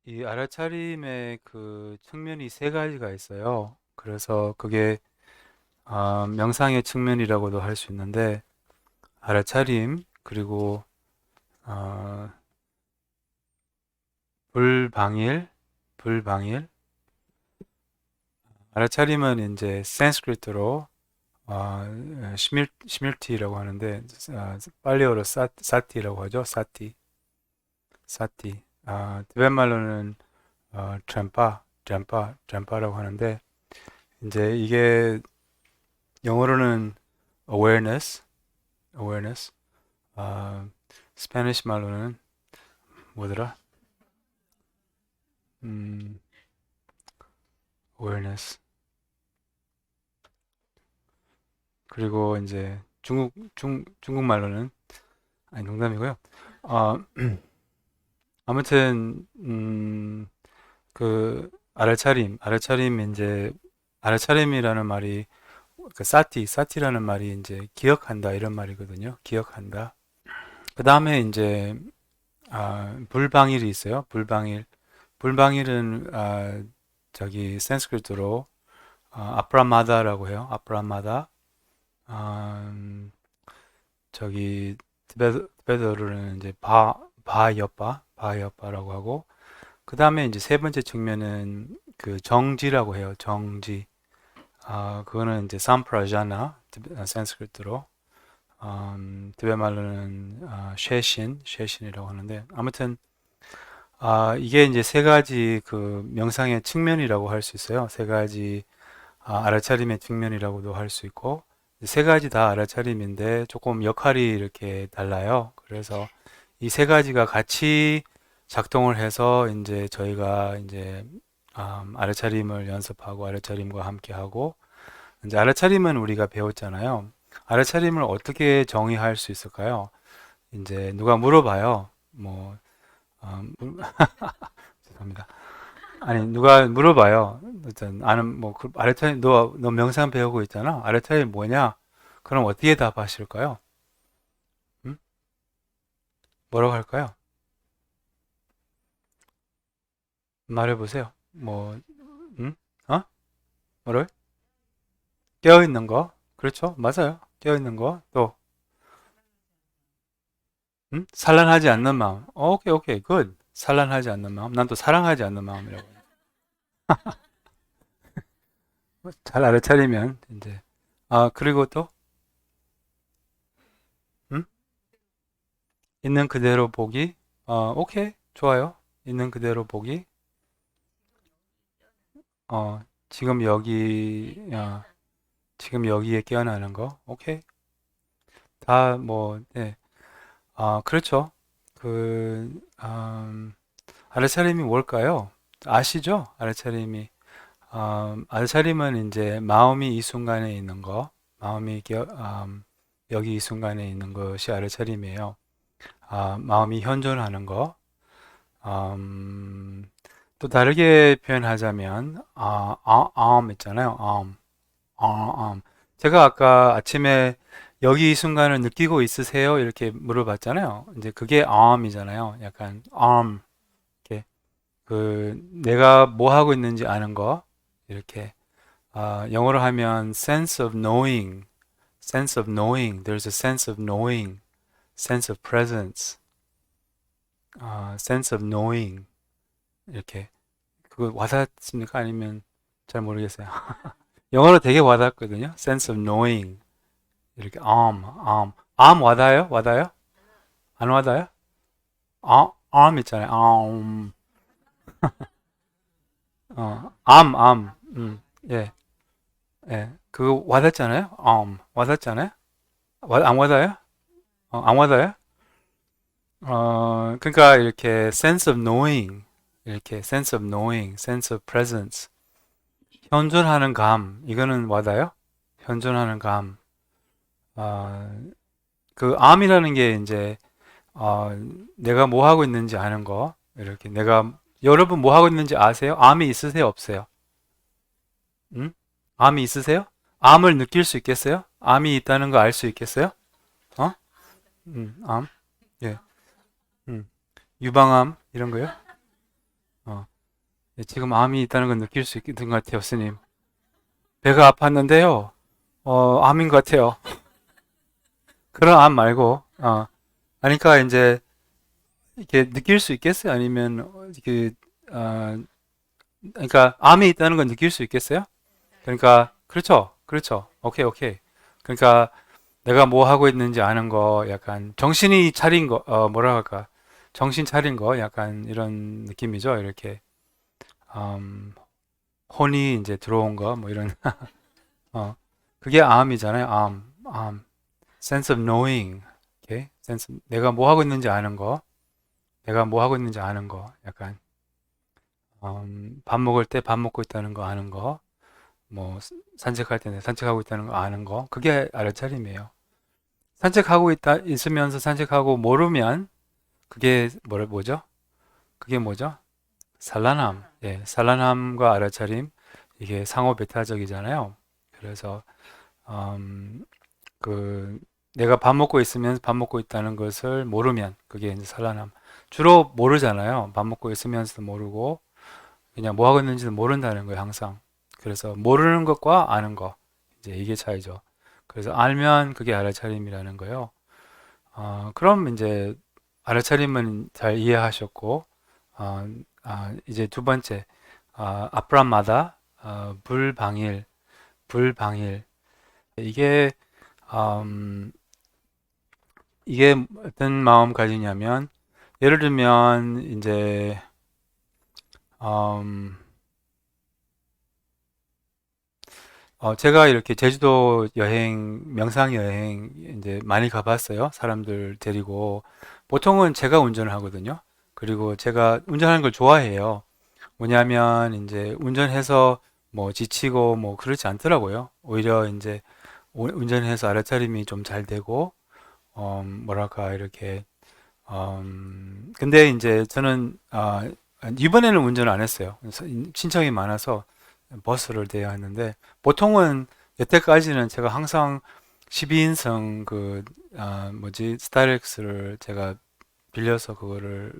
이 알아차림의 그 측면이 세 가지가 있어요. 그래서 그게 명상의 측면이라고도 할 수 있는데 알아차림 그리고 어, 불방일, 불방일. 알아차림은 이제 산스크리트로 시밀티라고 하는데 팔리어로 사티라고 하죠. 사티, 사티. 티베트 말로는 트램파라고 하는데 이제 이게 영어로는 awareness, awareness. 아, 스페니시 말로는 뭐더라? 음, awareness. 그리고 이제 중국 말로는 아니 농담이고요. 어, 아무튼 그 알아차림 이제 알아차림이라는 말이 그 사티라는 말이 이제 기억한다 이런 말이거든요. 기억한다. 그 다음에 이제 불방일이 있어요. 불방일은 저기 산스크리트로 아프라마다라고 해요. 아프라마다. 음, 저기 티베트어로는 이제 바이어빠라고 하고 그 다음에 이제 세 번째 측면은 그 정지라고 해요. 정지. 그거는 이제 삼프라자나 산스크리트로 티베트 말로는 쉐신이라고 하는데 아무튼 이게 이제 세 가지 그 명상의 측면이라고 할 수 있어요. 세 가지 알아차림의 측면이라고도 할 수 있고 세 가지 다 알아차림인데 조금 역할이 이렇게 달라요. 그래서 이 세 가지가 같이 작동을 해서 이제 저희가 이제 알아차림을 연습하고 알아차림과 함께 하고 이제 알아차림은 우리가 배웠잖아요. 알아차림을 어떻게 정의할 수 있을까요? 이제 누가 물어봐요. 뭐 죄송합니다. 아니 누가 물어봐요. 일단 아는 뭐 알아차림 너 명상 배우고 있잖아. 알아차림 뭐냐? 그럼 어떻게 답하실까요? 음? 뭐라고 할까요? 말해보세요. 뭐 어? 뭐를? 깨어 있는 거. 그렇죠? 맞아요. 깨어 있는 거. 또 산란하지 않는 마음. 오케이, 오케이, 굿. 산란하지 않는 마음. 난 또 사랑하지 않는 마음이라고. 잘 알아차리면 이제 그리고 또 음? 있는 그대로 보기. 오케이, 좋아요. 있는 그대로 보기. 어, 지금 여기 지금 여기에 깨어나는 거. 오케이. 다 뭐, 네. 그렇죠. 그 알아차림이 뭘까요? 아시죠? 알아차림이. 알차림은 이제 마음이 이 순간에 있는 거, 여기 이 순간에 있는 것이 알차림이에요. 마음이 현존하는 거. 음, 또 다르게 표현하자면, 있잖아요. 제가 아까 아침에 여기 이 순간을 느끼고 있으세요? 이렇게 물어봤잖아요. 이제 그게 이잖아요. 약간 이렇게 내가 뭐 하고 있는지 아는 거. 이렇게 영어로 하면 sense of knowing, there's a sense of knowing, sense of presence, sense of knowing 이렇게 그거 와닿습니까? 아니면 잘 모르겠어요. 영어로 되게 와닿거든요. sense of knowing 이렇게 와닿아요? 와닿아요? 안 와닿아요? 있잖아요. 예, 예, 그거 와닿잖아요. 와닿잖아요. 안 와닿아요? 안 와닿아요? 그러니까 이렇게 sense of knowing, 이렇게 sense of knowing, sense of presence, 현존하는 감, 이거는 와닿아요? 현존하는 감. 어, 그 암이라는 게 이제 어, 내가 뭐 하고 있는지 아는 거, 이렇게 여러분 뭐 하고 있는지 아세요? 암이 있으세요? 없어요? 음? 암이 있으세요? 암을 느낄 수 있겠어요? 암이 있다는 거 알 수 있겠어요? 어? 암? 예. 음. 유방암 이런 거요? 네, 지금 암이 있다는 건 느낄 수 있는 것 같아요, 스님. 배가 아팠는데요. 암인 것 같아요. 그런 암 말고, 그러니까 이제 이렇게 느낄 수 있겠어요? 아니면 이렇게 그러니까 암이 있다는 건 느낄 수 있겠어요? 그러니까 그렇죠, 그렇죠. 오케이, 오케이. 그러니까 내가 뭐 하고 있는지 아는 거, 약간 정신이 차린 거, 뭐라 할까? 정신 차린 거, 약간 이런 느낌이죠. 이렇게 음, 혼이 이제 들어온 거, 뭐 이런 어, 그게 암이잖아요. 암. sense of knowing. 오케이? 내가 뭐 하고 있는지 아는 거, 내가 뭐 하고 있는지 아는 거, 약간 밥 먹을 때 밥 먹고 있다는 거 아는 거, 뭐 산책할 때 산책하고 있다는 거 아는 거, 그게 알아차림이에요. 산책하고 있으면서 산책하고 모르면 그게 뭐죠? 그게 뭐죠? 산란함. 예, 산란함과 알아차림, 이게 상호 배타적이잖아요. 그래서 음, 그 내가 밥 먹고 있으면 밥 먹고 있다는 것을 모르면 그게 이제 산란함. 주로 모르잖아요. 밥 먹고 있으면서도 모르고 그냥 뭐 하고 있는지도 모른다는 거예요, 항상. 그래서 모르는 것과 아는 거, 이제 이게 차이죠. 그래서 알면 그게 알아차림이라는 거예요. 그럼 이제 알아차림은 잘 이해하셨고, 어, 이제 두 번째, 아브람마다 불방일, 불방일. 이게 음, 이게 어떤 마음가짐이냐면, 예를 들면 이제 음, 제가 이렇게 제주도 여행, 명상 여행 이제 많이 가봤어요. 사람들 데리고. 보통은 제가 운전을 하거든요. 그리고 제가 운전하는 걸 좋아해요. 뭐냐면 이제 운전해서 뭐 지치고 뭐 그렇지 않더라고요. 오히려 이제 운전해서 알아차림이 좀 잘 되고, 뭐랄까, 이렇게, 근데 이제 저는, 이번에는 운전을 안 했어요. 신청이 많아서 버스를 대야 했는데, 보통은 여태까지는 제가 항상 12인승 뭐지, 스타렉스를 제가 빌려서 그거를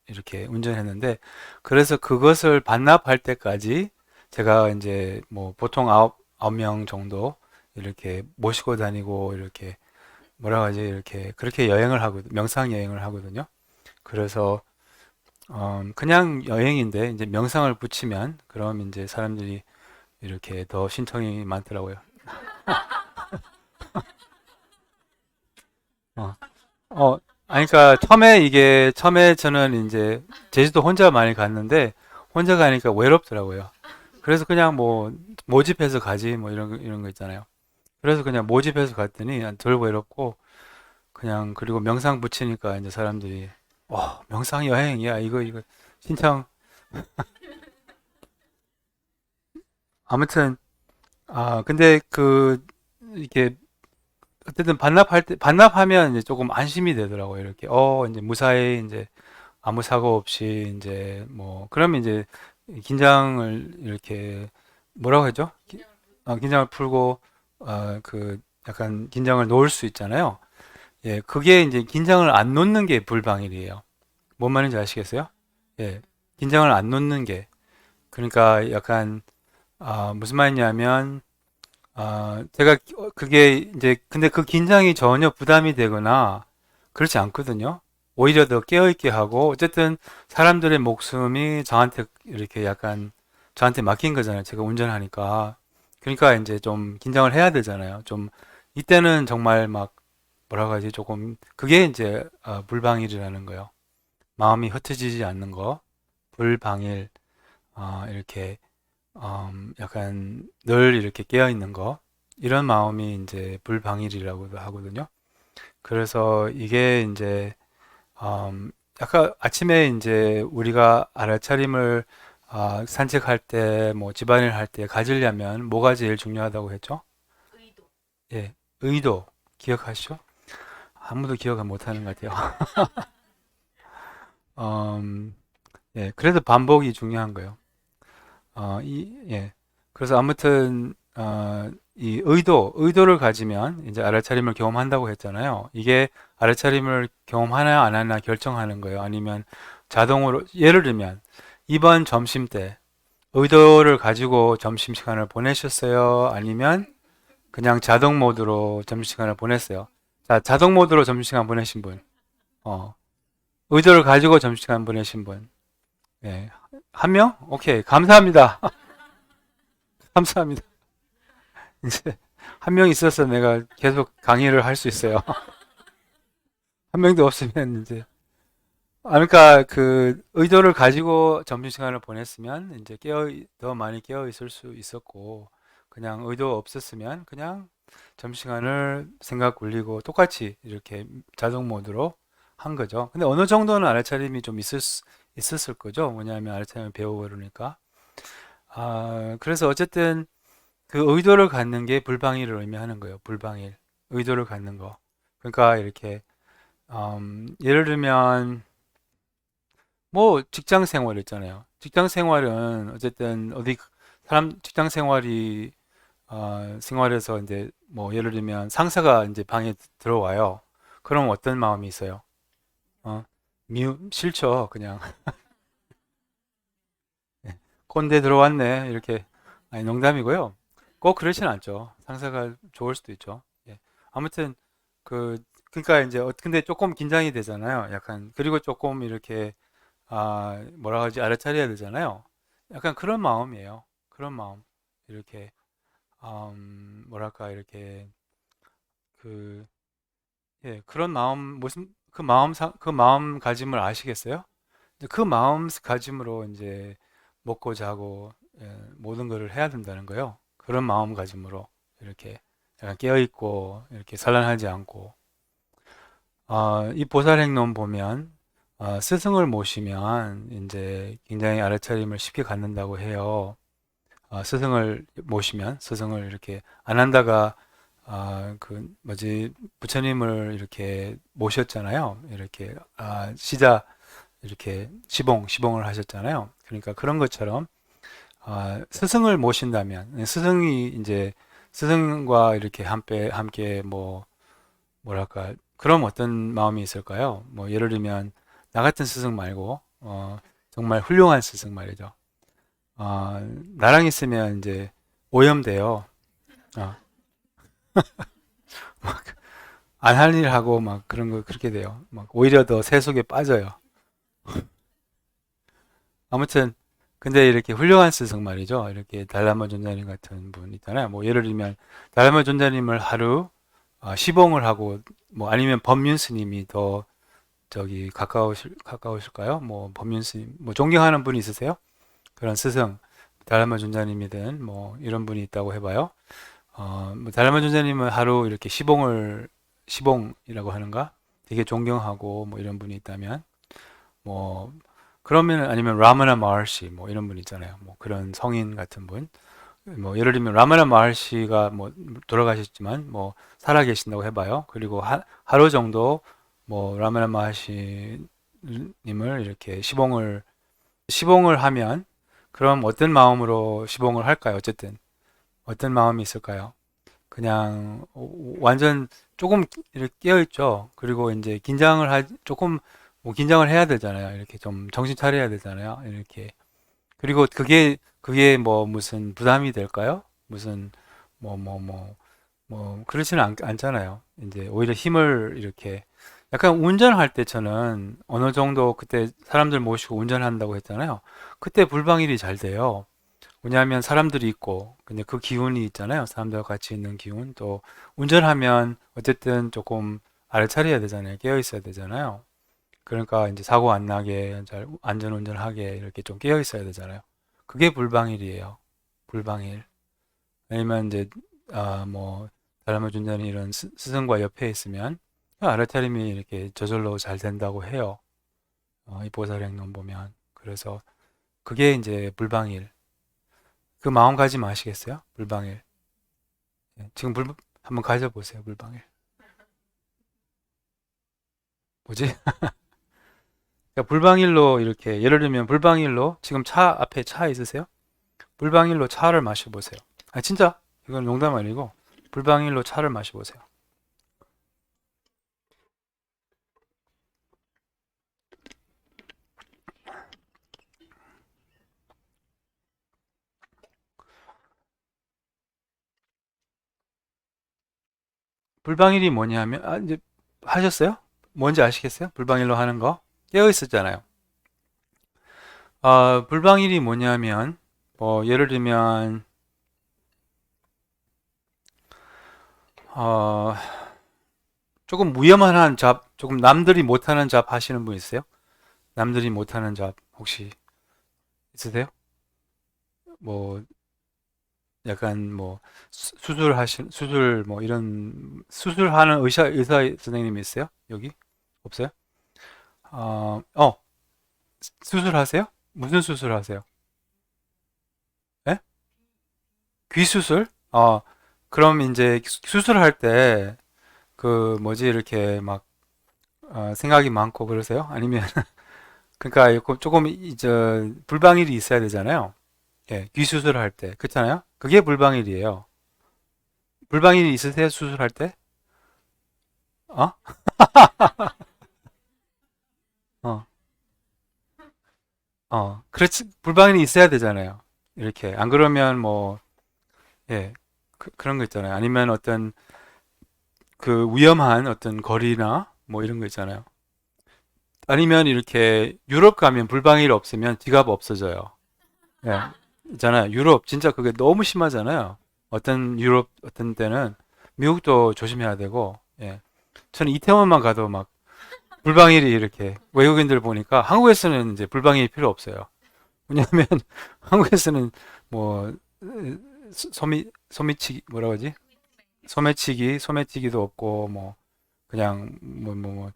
이렇게 운전했는데, 그래서 그것을 반납할 때까지 제가 이제 뭐 보통 아홉 명 정도 이렇게 모시고 다니고, 이렇게 뭐라 하지, 이렇게 그렇게 여행을 하거든, 명상 여행을 하거든요. 그래서 그냥 여행인데 이제 명상을 붙이면 그럼 이제 사람들이 이렇게 더 신청이 많더라고요. 어, 그러니까 처음에 저는 이제 제주도 혼자 많이 갔는데, 혼자 가니까 외롭더라고요. 그래서 그냥 뭐 모집해서 가지 뭐 이런 거 있잖아요. 그래서 그냥 모집해서 갔더니 덜 외롭고, 그냥 그리고 명상 붙이니까 이제 사람들이 명상 여행이야, 이거 신청. 아무튼 근데 이렇게 어쨌든 반납하면 이제 조금 안심이 되더라고요. 이렇게 이제 무사히 이제 아무 사고 없이 이제 뭐 그러면 이제 긴장을 이렇게 뭐라고 하죠? 긴장을 풀고 약간 긴장을 놓을 수 있잖아요. 예, 그게 이제 긴장을 안 놓는 게 불방일이에요. 뭔 말인지 아시겠어요? 예, 긴장을 안 놓는 게, 그러니까 약간 무슨 말이냐면 제가 그게 이제 근데 그 긴장이 전혀 부담이 되거나 그렇지 않거든요. 오히려 더 깨어있게 하고, 어쨌든 사람들의 목숨이 저한테 이렇게 약간 저한테 맡긴 거잖아요. 제가 운전하니까. 그러니까 이제 좀 긴장을 해야 되잖아요. 좀 이때는 정말 막 뭐라고 하지, 조금 그게 이제 불방일이라는 거예요. 마음이 흩어지지 않는 거, 불방일, 이렇게 약간 늘 이렇게 깨어 있는 거, 이런 마음이 이제 불방일이라고도 하거든요. 그래서 이게 이제 약간 아침에 이제 우리가 알아차림을 산책할 때, 뭐 집안일 할 때 가지려면 뭐가 제일 중요하다고 했죠? 예, 의도 기억하시죠? 아무도 기억을 못하는 것 같아요. 음, 예, 그래도 반복이 중요한 거예요. 예. 그래서 아무튼, 이 의도를 가지면 이제 알아차림을 경험한다고 했잖아요. 이게 알아차림을 경험하나 안 하나 결정하는 거예요. 아니면 자동으로, 예를 들면, 이번 점심 때, 의도를 가지고 점심시간을 보내셨어요? 아니면 그냥 자동 모드로 점심시간을 보냈어요? 자, 자동 모드로 점심시간 보내신 분. 어, 의도를 가지고 점심시간 보내신 분. 네. 한 명? 오케이. 감사합니다. 감사합니다. 이제 한 명 있어서 내가 계속 강의를 할 수 있어요. 한 명도 없으면 이제 그러니까 그 의도를 가지고 점심시간을 보냈으면 이제 더 많이 깨어 있을 수 있었고 그냥 의도 없었으면 그냥 점심시간을 생각 굴리고 똑같이 이렇게 자동 모드로 한 거죠. 근데 어느 정도는 알아차림이 좀 있었을 거죠. 뭐냐면 알아차림을 배우고 그러니까. 그래서 어쨌든 그 의도를 갖는 게 불방일을 의미하는 거예요. 불방일. 의도를 갖는 거. 그러니까 이렇게 예를 들면 뭐 직장 생활 있잖아요. 직장 생활은 어쨌든 어디 사람 직장 생활이 생활에서 이제 뭐 예를 들면 상사가 이제 방에 들어와요. 그럼 어떤 마음이 있어요? 어, 싫죠. 그냥 예, 꼰대 들어왔네. 이렇게 아니 농담이고요. 꼭 그렇진 않죠. 상사가 좋을 수도 있죠. 예. 아무튼 그 그러니까 이제 근데 조금 긴장이 되잖아요. 약간 그리고 조금 이렇게 뭐라 하지 알아차려야 되잖아요. 약간 그런 마음이에요. 그런 마음. 이렇게 뭐랄까 이렇게 그 예, 그런 마음 무슨 그 마음가짐을 아시겠어요? 이제 그 마음가짐으로 이제 먹고 자고 모든 것을 해야 된다는 거예요. 그런 마음가짐으로 이렇게 약간 깨어 있고 이렇게 산란하지 않고 이 보살행론 보면 스승을 모시면 이제 굉장히 알아차림을 쉽게 갖는다고 해요. 스승을 모시면 스승을 이렇게 안 한다가 그 뭐지 부처님을 이렇게 모셨잖아요. 이렇게 시자 이렇게 시봉을 하셨잖아요. 그러니까 그런 것처럼 스승을 모신다면 스승이 이제 스승과 이렇게 함께 뭐 뭐랄까 그럼 어떤 마음이 있을까요? 뭐 예를 들면 나 같은 스승 말고 정말 훌륭한 스승 말이죠. 나랑 있으면 이제 오염돼요. 어, 안 할 일 하고 막 그런 거 그렇게 돼요. 막 오히려 더 세속에 빠져요. 아무튼 근데 이렇게 훌륭한 스승 말이죠. 이렇게 달라마 존자님 같은 분 있잖아요. 뭐 예를 들면 달라마 존자님을 하루 시봉을 하고 뭐 아니면 법륜 스님이 더 저기 가까우실까요? 뭐 법륜 스님 뭐 존경하는 분이 있으세요? 그런 스승 달라마 존자님이든 뭐 이런 분이 있다고 해봐요. 뭐 달라마 존자님은 하루 이렇게 시봉이라고 하는가? 되게 존경하고 뭐 이런 분이 있다면 뭐 그러면 아니면 라마나 마할시 뭐 이런 분 있잖아요. 뭐 그런 성인 같은 분. 뭐 예를 들면 라마나 마할시가 뭐 돌아가셨지만 뭐 살아 계신다고 해봐요. 그리고 하루 정도 뭐 라마나 마할시 님을 이렇게 시봉을 하면 그럼 어떤 마음으로 시봉을 할까요? 어쨌든 어떤 마음이 있을까요? 그냥 완전 조금 이렇게 깨어 있죠. 그리고 이제 조금 뭐 긴장을 해야 되잖아요. 이렇게 좀 정신 차려야 되잖아요. 이렇게 그리고 그게 뭐 무슨 부담이 될까요? 무슨 그렇지는 않잖아요. 이제 오히려 힘을 이렇게 약간 운전할 때 저는 어느 정도 그때 사람들 모시고 운전한다고 했잖아요. 그때 불방일이 잘 돼요. 왜냐하면 사람들이 있고 근데 그 기운이 있잖아요. 사람들과 같이 있는 기운 또 운전하면 어쨌든 조금 알차려야 되잖아요. 깨어 있어야 되잖아요. 그러니까 이제 사고 안 나게 잘 안전 운전하게 이렇게 좀 깨어 있어야 되잖아요. 그게 불방일이에요. 불방일. 아니면 이제 뭐 다람쥐 운전이 이런 스승과 옆에 있으면 알아차림이 이렇게 저절로 잘 된다고 해요. 이 보살행론 보면 그래서 그게 이제 불방일. 그 마음가짐 아시겠어요? 불방일. 예, 지금 한번 가져보세요. 불방일. 뭐지? 그러니까 불방일로 이렇게 예를 들면 불방일로 지금 차 앞에 차 있으세요? 불방일로 차를 마셔보세요. 진짜 이건 농담 아니고 불방일로 차를 마셔보세요. 불방일이 뭐냐면, 이제 하셨어요? 뭔지 아시겠어요? 불방일로 하는 거? 깨어 있었잖아요. 불방일이 뭐냐면, 뭐, 예를 들면, 어, 조금 위험한 잡, 조금 남들이 못하는 잡 하시는 분 있어요? 남들이 못하는 잡 혹시 있으세요? 뭐, 약간 뭐, 수술 뭐 이런, 수술하는 의사 선생님이 있어요? 여기? 없어요? 어, 수술하세요? 무슨 수술하세요? 예? 귀 수술? 그럼 이제 수술할 때, 그, 뭐지, 이렇게 막, 생각이 많고 그러세요? 아니면, 그러니까 이거 조금, 불방일이 있어야 되잖아요. 예, 귀 수술할 때. 그렇잖아요? 그게 불방일이에요. 불방일이 있으세요? 수술할 때? 어? 어, 그렇지. 불방일이 있어야 되잖아요. 이렇게. 안 그러면 뭐, 예, 그런 거 있잖아요. 아니면 어떤 그 위험한 어떤 거리나 뭐 이런 거 있잖아요. 아니면 이렇게 유럽 가면 불방일 없으면 지갑 없어져요. 예, 있잖아요. 유럽 진짜 그게 너무 심하잖아요. 어떤 유럽 어떤 때는 미국도 조심해야 되고, 예. 저는 이태원만 가도 막 불방일이 이렇게 외국인들 보니까 한국에서는 이제 불방일이 필요 없어요. 왜냐하면 한국에서는 뭐 소미치기 뭐라고 하지? 소매치기도 없고 뭐 그냥 뭐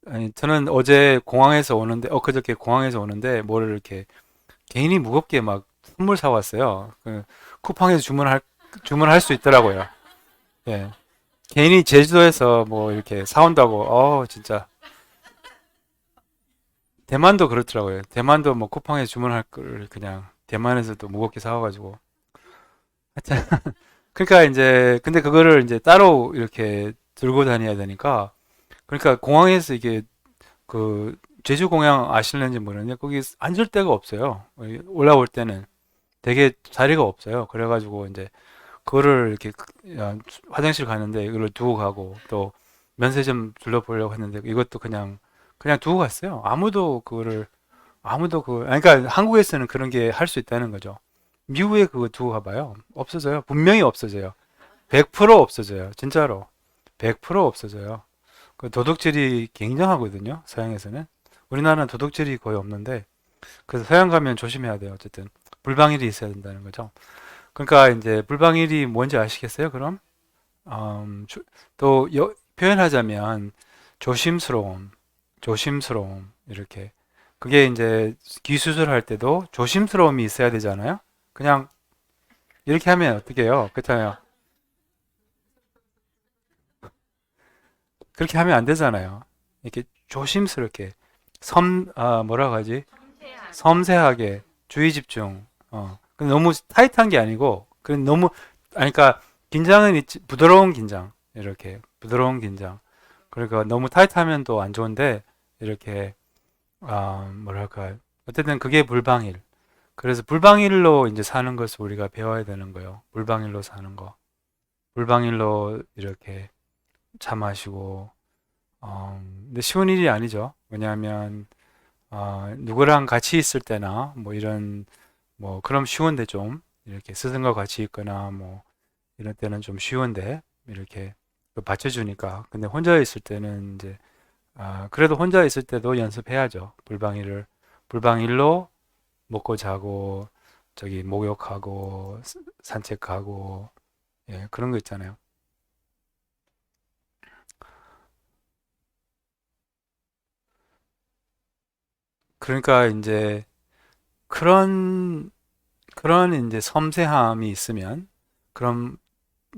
아니 저는 어제 공항에서 오는데 그저께 공항에서 오는데 뭐를 이렇게 개인이 무겁게 막 선물 사왔어요. 그 쿠팡에서 주문할 수 있더라고요. 예. 개인이 제주도에서 뭐 이렇게 사온다고 진짜 대만도 그렇더라고요. 대만도 뭐 쿠팡에서 주문할 걸 그냥 대만에서도 무겁게 사와가지고 하여튼 그러니까 이제 근데 그거를 이제 따로 이렇게 들고 다녀야 되니까 그러니까 공항에서 이게 그 제주 공항 아실는지 모르는데 거기 앉을 데가 없어요. 올라올 때는 되게 자리가 없어요. 그래가지고 이제 그거를 이렇게 화장실 가는데 이걸 두고 가고 또 면세점 둘러보려고 했는데 이것도 그냥 두고 갔어요. 그러니까 한국에서는 그런 게 할 수 있다는 거죠. 미국에 그거 두고 가봐요. 없어져요. 분명히 없어져요. 100% 없어져요. 진짜로. 100% 없어져요. 그 도둑질이 굉장하거든요. 서양에서는. 우리나라는 도둑질이 거의 없는데, 그래서 서양 가면 조심해야 돼요. 어쨌든. 불방일이 있어야 된다는 거죠. 그러니까 이제 불방일이 뭔지 아시겠어요? 그럼? 또 표현하자면 조심스러움 이렇게 그게 이제 귀 수술할 때도 조심스러움이 있어야 되잖아요. 그냥 이렇게 하면 어떻게 해요? 그렇잖아요. 그렇게 하면 안 되잖아요. 이렇게 조심스럽게 뭐라고 하지? 섬세하게 주의 집중. 근데 너무 타이트한 게 아니고 너무 그러니까 긴장은 있지 부드러운 긴장 이렇게 부드러운 긴장. 그러니까 너무 타이트하면 또 안 좋은데 이렇게 뭐랄까 어쨌든 그게 불방일. 그래서 불방일로 이제 사는 것을 우리가 배워야 되는 거예요. 불방일로 사는 거. 불방일로 이렇게 차 마시고 근데 쉬운 일이 아니죠. 왜냐하면 누구랑 같이 있을 때나 뭐 이런 뭐 그럼 쉬운데 좀 이렇게 스승과 같이 있거나 뭐 이럴 때는 좀 쉬운데 이렇게 받쳐주니까 근데 혼자 있을 때는 이제 그래도 혼자 있을 때도 연습해야죠. 불방일로 먹고 자고 저기 목욕하고 산책하고 예, 그런 거 있잖아요. 그러니까 이제 그런 그런 이제 섬세함이 있으면 그럼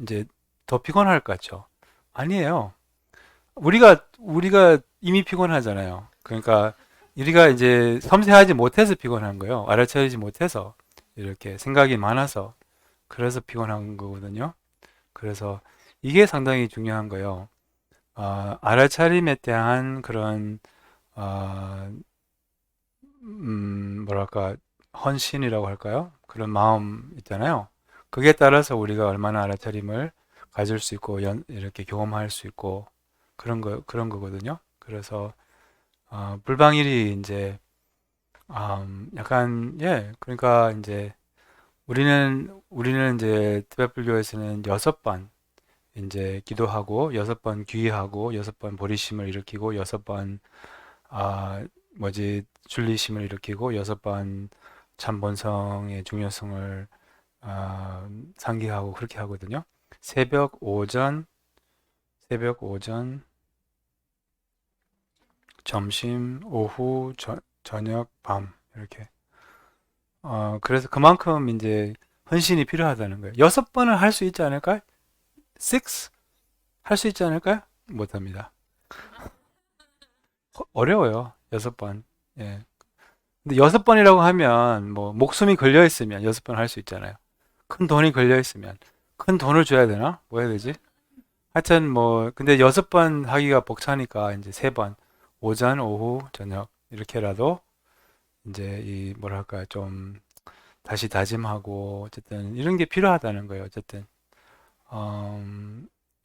이제 더 피곤할 것 같죠? 아니에요. 우리가 이미 피곤하잖아요. 그러니까 우리가 이제 섬세하지 못해서 피곤한 거예요. 알아차리지 못해서 이렇게 생각이 많아서 그래서 피곤한 거거든요. 그래서 이게 상당히 중요한 거예요. 알아차림에 대한 그런 어, 뭐랄까 헌신이라고 할까요? 그런 마음 있잖아요. 그게 따라서 우리가 얼마나 알아차림을 가질 수 있고 이렇게 경험할 수 있고 그런 거거든요. 그래서 불방일이 이제 약간 예 그러니까 이제 우리는 이제 티베트 불교에서는 6번 이제 기도하고 6번 귀의하고 6번 보리심을 일으키고 6번 뭐지 줄리심을 일으키고 6번 참본성의 중요성을 상기하고 그렇게 하거든요. 새벽, 오전, 새벽, 오전, 점심, 오후, 저녁, 밤 이렇게. 그래서 그만큼 이제 헌신이 필요하다는 거예요. 6번을 할 수 있지 않을까요? 6? 할 수 있지 않을까요? 못합니다. 어려워요. 6번. 예. 근데 6번이라고 하면 뭐 목숨이 걸려 있으면 6번 할 수 있잖아요. 큰 돈이 걸려 있으면 큰 돈을 줘야 되나? 뭐 해야 되지? 하여튼 뭐 근데 6번 하기가 벅차니까 이제 3번 오전, 오후, 저녁 이렇게라도 이제 이 뭐랄까 좀 다시 다짐하고 어쨌든 이런 게 필요하다는 거예요. 어쨌든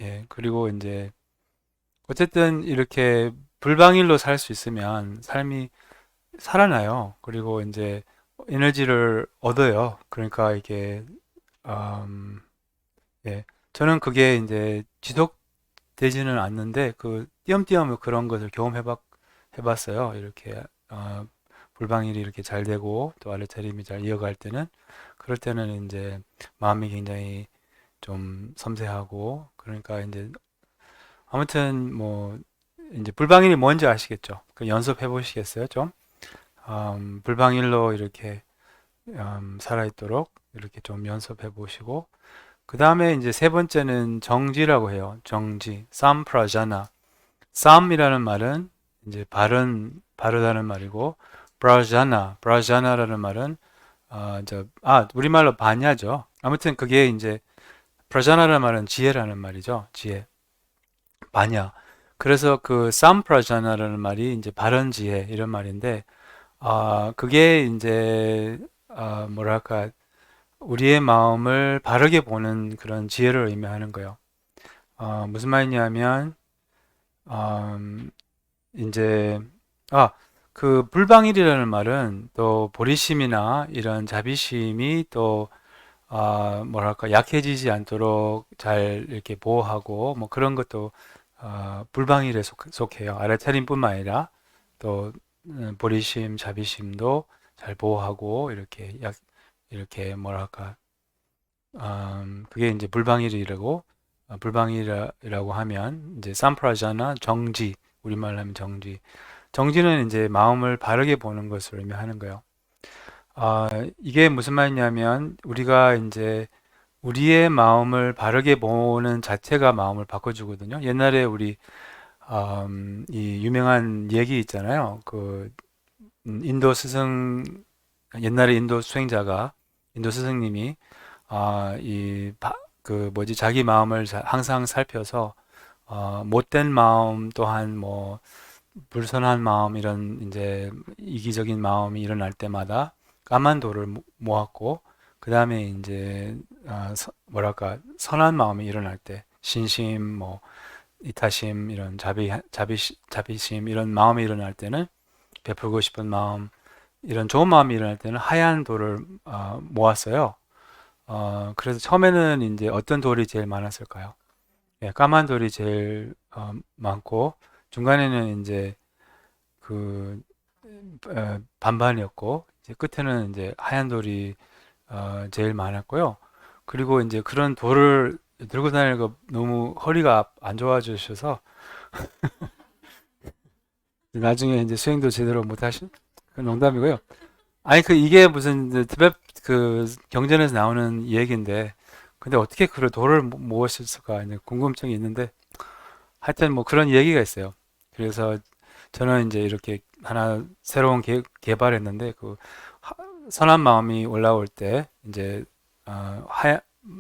예 그리고 이제 어쨌든 이렇게 불방일로 살 수 있으면 삶이 살아나요. 그리고 이제 에너지를 얻어요. 그러니까 이게 음, 예 저는 그게 이제 지속되지는 않는데 그 띄엄띄엄 그런 것을 해봤어요. 이렇게 불방일이 이렇게 잘 되고 또 알레차림이 잘 이어갈 때는 그럴 때는 이제 마음이 굉장히 좀 섬세하고 그러니까 이제 아무튼 뭐 이제 불방일이 뭔지 아시겠죠? 그 연습해 보시겠어요? 좀 불방일로 이렇게 살아있도록 이렇게 좀 연습해 보시고 그 다음에 이제 세 번째는 정지라고 해요. 정지, 삼프라자나. 쌈이라는 말은 이제 바르다는 말이고 브라자나라는 말은 우리말로 반야죠. 아무튼 그게 이제 프라자나라는 말은 지혜라는 말이죠. 지혜, 반야. 그래서 그 쌈프라자나라는 말이 이제 바른 지혜 이런 말인데 그게 이제 뭐랄까 우리의 마음을 바르게 보는 그런 지혜를 의미하는 거예요. 무슨 말이냐면 이제 아, 그 불방일이라는 말은 또 보리심이나 이런 자비심이 또 뭐랄까 약해지지 않도록 잘 이렇게 보호하고 뭐 그런 것도 불방일에 속해요. 알아차림뿐만 아니라 또 보리심, 자비심도 잘 보호하고 이렇게 뭐랄까 그게 이제 불방일이라고 불방일이라고 하면 이제 삼프라자나 정지 우리말로 하면 정지 정지는 이제 마음을 바르게 보는 것을 의미하는 거예요. 이게 무슨 말이냐면 우리가 이제 우리의 마음을 바르게 보는 자체가 마음을 바꿔주거든요. 옛날에 우리 이 유명한 얘기 있잖아요. 그 인도 스승 옛날에 인도 수행자가 인도 스승님이 그 뭐지 자기 마음을 항상 살펴서 못된 마음 또한 뭐 불선한 마음 이런 이제 이기적인 마음이 일어날 때마다 까만 돌을 모았고 그 다음에 이제 뭐랄까 선한 마음이 일어날 때 신심 뭐 이타심 이런 자비심 이런 마음이 일어날 때는 베풀고 싶은 마음 이런 좋은 마음이 일어날 때는 하얀 돌을 모았어요. 그래서 처음에는 이제 어떤 돌이 제일 많았을까요? 예, 까만 돌이 제일 많고 중간에는 이제 그 반반이었고 이제 끝에는 이제 하얀 돌이 제일 많았고요. 그리고 이제 그런 돌을 들고 다니는 너무 허리가 안 좋아지셔서 나중에 이제 수행도 제대로 못 하신 그 농담이고요. 아니 그 이게 무슨 티베트 그 경전에서 나오는 얘기인데 근데 어떻게 그 돌을 모았을까 이제 궁금증이 있는데 하여튼 뭐 그런 얘기가 있어요. 그래서 저는 이제 이렇게 하나 새로운 개발했는데 그 선한 마음이 올라올 때 이제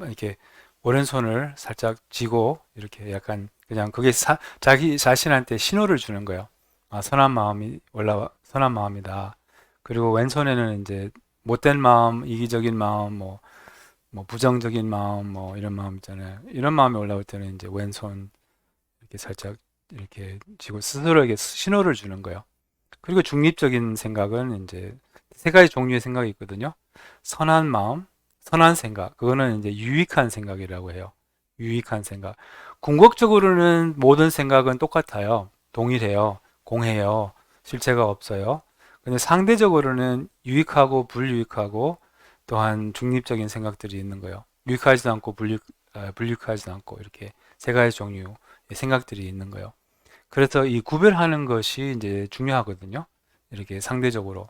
이렇게 오른손을 살짝 쥐고 이렇게 약간 그냥 그게 자기 자신한테 신호를 주는 거예요. 선한 마음이다. 그리고 왼손에는 이제 못된 마음, 이기적인 마음, 뭐 뭐 부정적인 마음, 뭐 이런 마음 있잖아요. 이런 마음이 올라올 때는 이제 왼손 이렇게 살짝 이렇게 쥐고 스스로에게 신호를 주는 거예요. 그리고 중립적인 생각은 이제 세 가지 종류의 생각이 있거든요. 선한 마음, 선한 생각. 그거는 이제 유익한 생각이라고 해요. 유익한 생각. 궁극적으로는 모든 생각은 똑같아요. 동일해요. 공해요. 실체가 없어요. 근데 상대적으로는 유익하고 불유익하고 또한 중립적인 생각들이 있는 거예요. 유익하지도 않고 불유익하지도 않고 이렇게 세 가지 종류의 생각들이 있는 거예요. 그래서 이 구별하는 것이 이제 중요하거든요. 이렇게 상대적으로.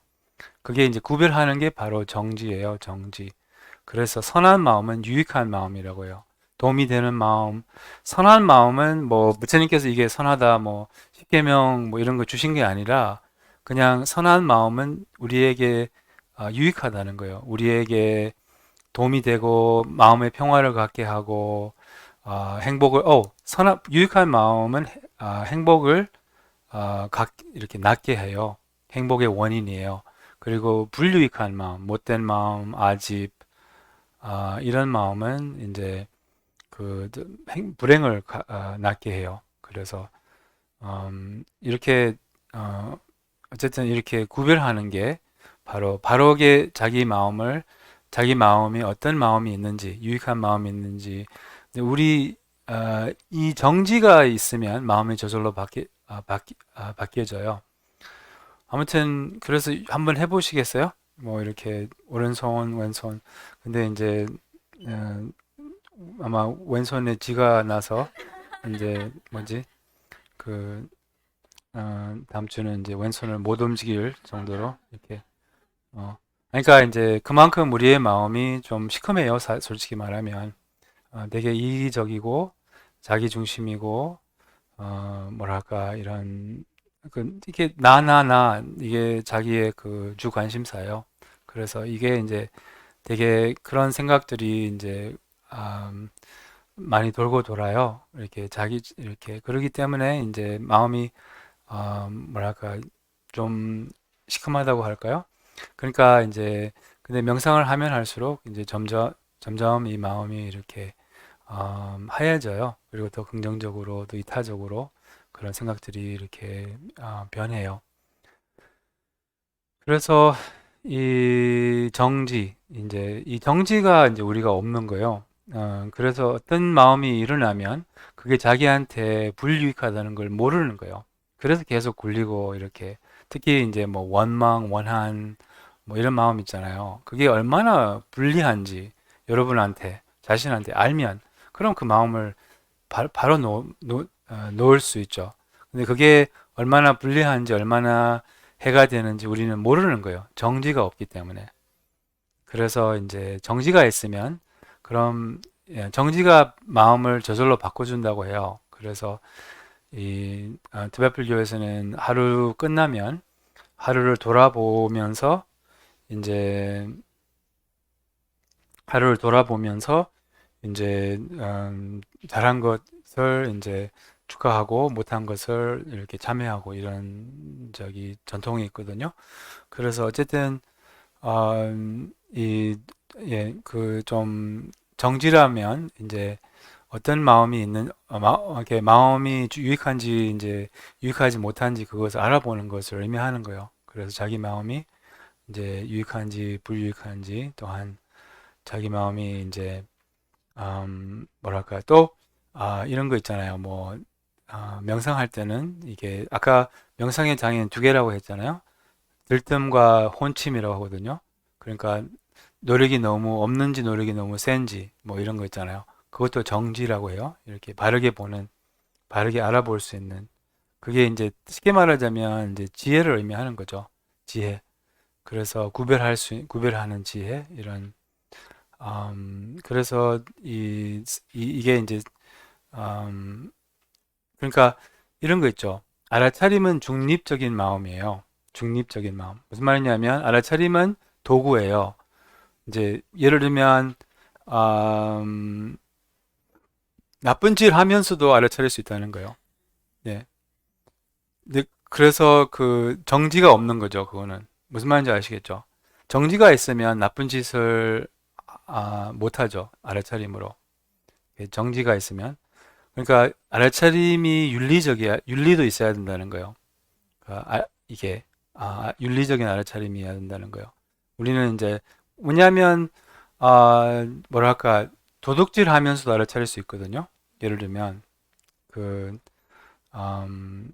그게 이제 구별하는 게 바로 정지예요, 정지. 그래서 선한 마음은 유익한 마음이라고 해요. 도움이 되는 마음. 선한 마음은 뭐 부처님께서 이게 선하다 뭐 십계명 뭐 이런 거 주신 게 아니라 그냥 선한 마음은 우리에게 유익하다는 거예요. 우리에게 도움이 되고 마음의 평화를 갖게 하고 행복을 선한 유익한 마음은 행복을 이렇게 낳게 해요. 행복의 원인이에요. 그리고 불유익한 마음, 못된 마음, 아집, 이런 마음은 이제 그 불행을 낳게 해요. 그래서 이렇게 어쨌든 이렇게 구별하는 게 바로 바로게 자기 마음이 어떤 마음이 있는지 유익한 마음이 있는지 우리 이 정지가 있으면 마음이 저절로 바뀌어져요. 아무튼 그래서 한번 해보시겠어요? 뭐 이렇게 오른손 왼손 근데 이제 어, 아마 왼손에 쥐가 나서 이제 뭐지 그 다음 주는 이제 왼손을 못 움직일 정도로 이렇게 그러니까 이제 그만큼 우리의 마음이 좀 시커매요. 솔직히 말하면 되게 이기적이고 자기중심이고 뭐랄까 이런 이게 나 이게 자기의 그 주 관심사예요. 그래서 이게 이제 되게 그런 생각들이 이제 많이 돌고 돌아요. 이렇게 이렇게 그러기 때문에 이제 마음이 뭐랄까 좀 시큼하다고 할까요? 그러니까 이제 근데 명상을 하면 할수록 이제 점점 이 마음이 이렇게 하얘져요. 그리고 더 긍정적으로 또 이타적으로 그런 생각들이 이렇게 변해요. 그래서 이제 이 정지가 이제 우리가 없는 거예요. 그래서 어떤 마음이 일어나면 그게 자기한테 불유익하다는 걸 모르는 거예요. 그래서 계속 굴리고 이렇게 특히 이제 뭐 원망, 원한 뭐 이런 마음 있잖아요. 그게 얼마나 불리한지 여러분한테 자신한테 알면 그럼 그 마음을 바로 놓을 수 있죠. 근데 그게 얼마나 불리한지 얼마나 해가 되는지 우리는 모르는 거예요. 정지가 없기 때문에. 그래서 이제 정지가 있으면 그럼 정지가 마음을 저절로 바꿔준다고 해요. 그래서 이 티베트 불교에서는 하루 끝나면 하루를 돌아보면서 이제 하루를 돌아보면서 이제 잘한 것을 이제 축하하고 못한 것을 이렇게 참회하고 이런 저기 전통이 있거든요. 그래서 어쨌든 이 그 좀 정지라면 이제 어떤 마음이 이렇게 마음이 유익한지 이제 유익하지 못한지 그것을 알아보는 것을 의미하는 거예요. 그래서 자기 마음이 이제 유익한지 불유익한지 또한 자기 마음이 이제 뭐랄까 또 이런 거 있잖아요. 뭐 명상할 때는 이게 아까 명상의 장애는 두 개라고 했잖아요. 들뜸과 혼침이라고 하거든요. 그러니까 노력이 너무 없는지 노력이 너무 센지 뭐 이런 거 있잖아요. 그것도 정지라고 해요. 이렇게 바르게 알아볼 수 있는 그게 이제 쉽게 말하자면 이제 지혜를 의미하는 거죠. 지혜. 그래서 구별하는 지혜 이런 그래서 이게 이제 음, 그러니까 이런 거 있죠. 알아차림은 중립적인 마음이에요. 중립적인 마음. 무슨 말이냐면 알아차림은 도구예요. 이제 예를 들면 음, 나쁜 짓 하면서도 알아차릴 수 있다는 거예요. 예. 근데 그래서 그 정지가 없는 거죠. 그거는 무슨 말인지 아시겠죠? 정지가 있으면 나쁜 짓을 못하죠. 알아차림으로. 정지가 있으면. 그러니까 알아차림이 윤리도 있어야 된다는 거예요. 이게 윤리적인 알아차림이어야 된다는 거예요. 우리는 이제 뭐냐면 뭐랄까 도둑질하면서도 알아차릴 수 있거든요. 예를 들면 그 음,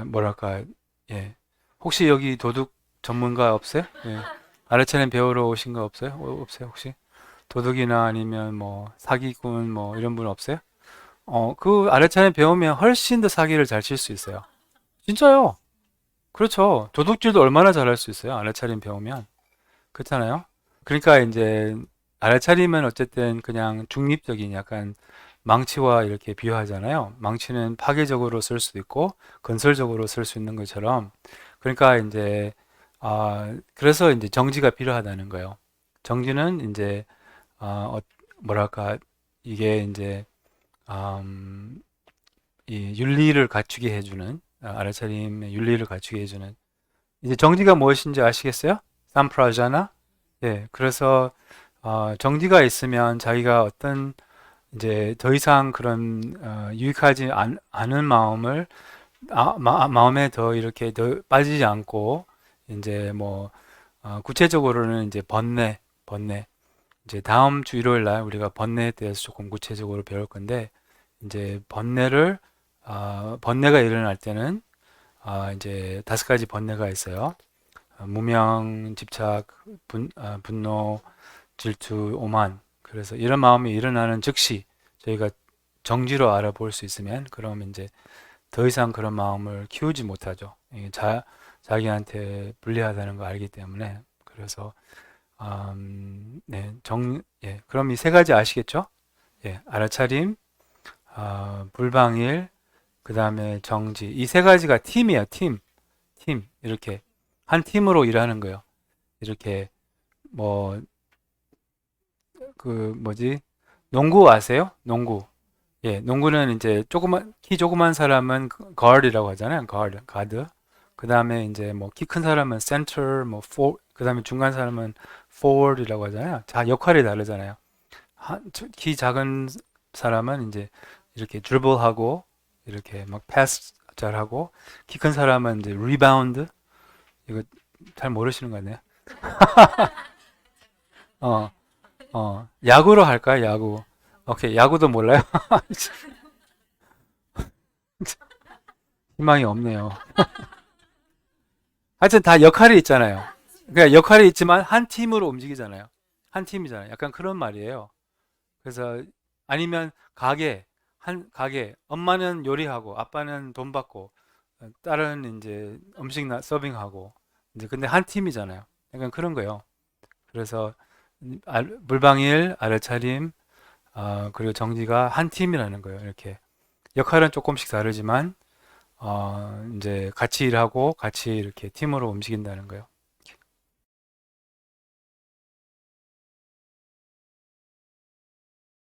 뭐랄까 예 혹시 여기 도둑 전문가 없어요? 예. 알아차림 배우러 오신 거 없어요? 없어요 혹시? 도둑이나 아니면 뭐 사기꾼 뭐 이런 분 없어요? 그 알아차림 배우면 훨씬 더 사기를 잘 칠 수 있어요. 진짜요? 그렇죠. 도둑질도 얼마나 잘할 수 있어요. 알아차림 배우면. 그렇잖아요. 그러니까 이제 알아차림은 어쨌든 그냥 중립적인 약간 망치와 이렇게 비유하잖아요. 망치는 파괴적으로 쓸 수도 있고 건설적으로 쓸 수 있는 것처럼 그러니까 이제 그래서 이제 정지가 필요하다는 거예요. 정지는 이제 뭐랄까 이게 이제 음, 이 윤리를 갖추게 해주는 알아차림의 윤리를 갖추게 해주는 이제 정지가 무엇인지 아시겠어요? 삼프라자나? 예, 그래서 정지가 있으면 자기가 어떤 이제 더 이상 그런 유익하지 않은 마음을 마음에 더 이렇게 더 빠지지 않고 이제 뭐 구체적으로는 이제 번뇌 이제 다음 주 일요일 날 우리가 번뇌에 대해서 조금 구체적으로 배울 건데 이제 번뇌가 일어날 때는 이제 5가지 번뇌가 있어요. 무명, 집착, 분노, 질투, 오만. 그래서 이런 마음이 일어나는 즉시 저희가 정지로 알아볼 수 있으면 그럼 이제 더 이상 그런 마음을 키우지 못하죠. 이게 자기한테 불리하다는 거 알기 때문에. 그래서 네, 예. 그럼 이 3가지 아시겠죠? 예, 알아차림, 불방일, 그 다음에 정지. 이 3가지가 팀이에요, 팀. 이렇게. 한 팀으로 일하는 거예요. 이렇게, 뭐, 뭐지? 농구 아세요? 농구. 예, 농구는 이제 키 조그만 사람은 guard이라고 하잖아요. 가드. 그 다음에 이제 뭐 키 큰 사람은 center, 그 다음에 중간 사람은 forward이라고 하잖아요. 역할이 다르잖아요. 키 작은 사람은 이제 이렇게 드리블하고 이렇게 막 패스 잘하고 키 큰 사람은 이제 리바운드 이거 잘 모르시는 거 같네요. 어, 야구로 할까요? 야구. 오케이, 야구도 몰라요? 희망이 없네요. 하여튼 다 역할이 있잖아요. 그러니까 역할이 있지만 한 팀으로 움직이잖아요. 한 팀이잖아요. 약간 그런 말이에요. 그래서 아니면 가게 엄마는 요리하고 아빠는 돈 받고 딸은 이제 서빙하고 이제 근데 한 팀이잖아요. 약간 그런 거예요. 그래서 물방일, 알아차림, 그리고 정지가 한 팀이라는 거예요. 이렇게 역할은 조금씩 다르지만 이제 같이 일하고 같이 이렇게 팀으로 움직인다는 거예요.